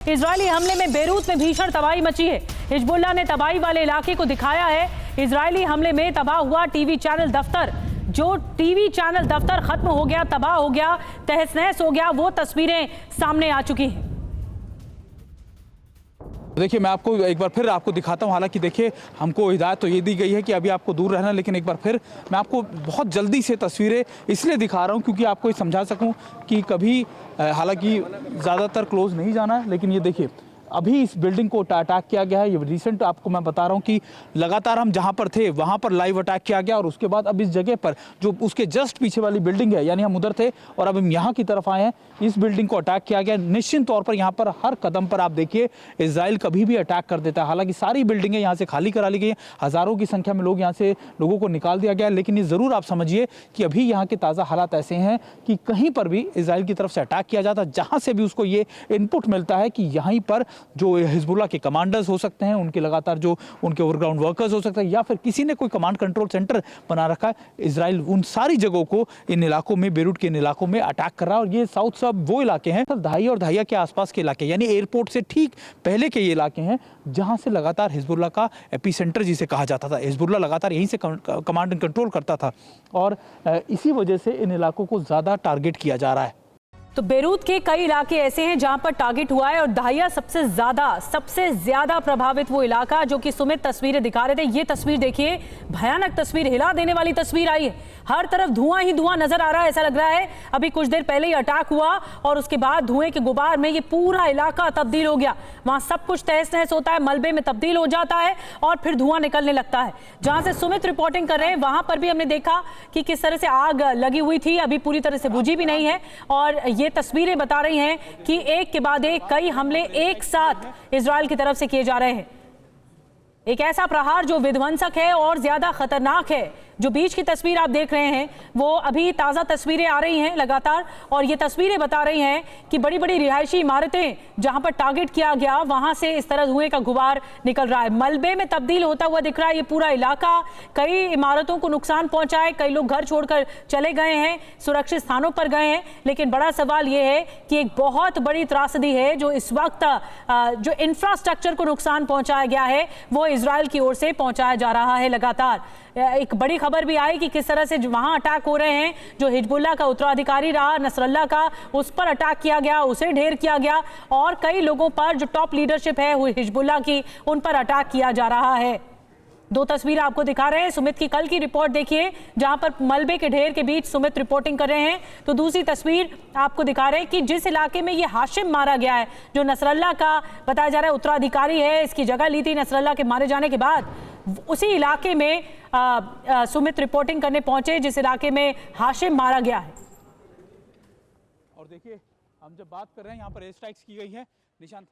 Israeli हमले में Beirut में भीषण तबाही मची है। हिजबुल्लाह ने तबाही वाले इलाके को दिखाया है। इजरायली हमले में तबाह हुआ टीवी चैनल दफ्तर, जो टीवी चैनल दफ्तर खत्म हो गया, तबाह हो गया, तहस नहस हो गया, वो तस्वीरें सामने आ चुकी हैं। देखिए, मैं आपको एक बार फिर आपको दिखाता हूँ। हालांकि देखिए, हमको हिदायत तो ये दी गई है कि अभी आपको दूर रहना, लेकिन एक बार फिर मैं आपको बहुत जल्दी से तस्वीरें इसलिए दिखा रहा हूँ क्योंकि आपको ये समझा सकूँ कि कभी हालांकि ज़्यादातर क्लोज नहीं जाना है, लेकिन ये देखिए अभी इस बिल्डिंग को अटैक किया गया है। ये रिसेंट आपको मैं बता रहा हूँ कि लगातार हम जहाँ पर थे वहाँ पर लाइव अटैक किया गया और उसके बाद अब इस जगह पर जो उसके जस्ट पीछे वाली बिल्डिंग है, यानी हम उधर थे और अब हम यहाँ की तरफ आए हैं, इस बिल्डिंग को अटैक किया गया। निश्चित तौर पर यहाँ पर हर कदम पर आप देखिए इजराइल कभी भी अटैक कर देता है। हालांकि सारी बिल्डिंगें यहाँ से खाली करा ली गई हैं, हज़ारों की संख्या में लोग यहाँ से लोगों को निकाल दिया गया है, लेकिन ये ज़रूर आप समझिए कि अभी यहाँ के ताज़ा हालात ऐसे हैं कि कहीं पर भी इजराइल की तरफ से अटैक किया जाता है, जहाँ से भी उसको ये इनपुट मिलता है कि यहीं पर जो हिजबुल्लाह के कमांडर्स हो सकते हैं, उनके लगातार जो उनके ओवरग्राउंड वर्कर्स हो सकते हैं, या फिर किसी ने कोई कमांड कंट्रोल सेंटर बना रखा है, इजराइल उन सारी जगहों को इन इलाकों में, बेरूत के इन इलाकों में अटैक कर रहा है। और ये साउथ सब वो इलाके हैं, दाहिया और दाहिया के आसपास के इलाके, यानी एयरपोर्ट से ठीक पहले के ये इलाके हैं जहां से लगातार हिजबुल्लाह का एपीसेंटर जिसे कहा जाता था, हिजबुल्लाह लगातार यहीं से कमांड एंड कंट्रोल करता था और इसी वजह से इन इलाकों को ज़्यादा टारगेट किया जा रहा है। तो बेरूत के कई इलाके ऐसे हैं जहां पर टारगेट हुआ है और दाहिया सबसे ज्यादा प्रभावित वो इलाका, जो कि सुमित तस्वीरें दिखा रहे थे। ये तस्वीर देखिए, भयानक तस्वीर, हिला देने वाली तस्वीर आई है। हर तरफ धुआं ही धुआं नजर आ रहा है। ऐसा लग रहा है अभी कुछ देर पहले ही अटैक हुआ और उसके बाद धुएं के गुबार में ये पूरा इलाका तब्दील हो गया। वहां सब कुछ तहस नहस होता है, मलबे में तब्दील हो जाता है और फिर धुआं निकलने लगता है। जहां से सुमित रिपोर्टिंग कर रहे हैं वहां पर भी हमने देखा कि किस तरह से आग लगी हुई थी, अभी पूरी तरह से बुझी भी नहीं है। और ये तस्वीरें बता रही हैं कि एक के बाद एक कई हमले एक साथ इजराइल की तरफ से किए जा रहे हैं। एक ऐसा प्रहार जो विध्वंसक है और ज्यादा खतरनाक है। जो बीच की तस्वीर आप देख रहे हैं वो अभी ताज़ा तस्वीरें आ रही हैं लगातार, और ये तस्वीरें बता रही हैं कि बड़ी बड़ी रिहायशी इमारतें जहां पर टारगेट किया गया वहां से इस तरह धुएं का गुबार निकल रहा है, मलबे में तब्दील होता हुआ दिख रहा है ये पूरा इलाका। कई इमारतों को नुकसान पहुंचा है, कई लोग घर छोड़कर चले गए हैं, सुरक्षित स्थानों पर गए हैं। लेकिन बड़ा सवाल ये है कि एक बहुत बड़ी त्रासदी है जो इस वक्त जो इंफ्रास्ट्रक्चर को नुकसान पहुंचाया गया है वो इजराइल की ओर से पहुंचाया जा रहा है लगातार। एक बड़ी खबर भी आई कि किस तरह से वहां अटैक हो रहे हैं। जो हिजबुल्लाह का उत्तराधिकारी रहा नसरल्लाह का, उस पर अटैक किया गया, उसे ढेर किया गया और कई लोगों पर जो टॉप लीडरशिप है हिजबुल्लाह की, उन पर अटैक किया जा रहा है। दो तस्वीर आपको दिखा रहे हैं। सुमित की कल की रिपोर्ट देखिए जहां पर मलबे के ढेर के बीच सुमित रिपोर्टिंग कर रहे हैं। तो दूसरी तस्वीर आपको दिखा रहे हैं कि जिस इलाके में ये हाशिम मारा गया है, जो नसरल्लाह का बताया जा रहा है उत्तराधिकारी है, इसकी जगह ली थी नसरल्लाह के मारे जाने के बाद, उसी इलाके में सुमित रिपोर्टिंग करने पहुंचे जिस इलाके में हाशिम मारा गया है। और देखिए, हम जब बात कर रहे हैं यहाँ पर एयर स्ट्राइक्स की गई है, निशांत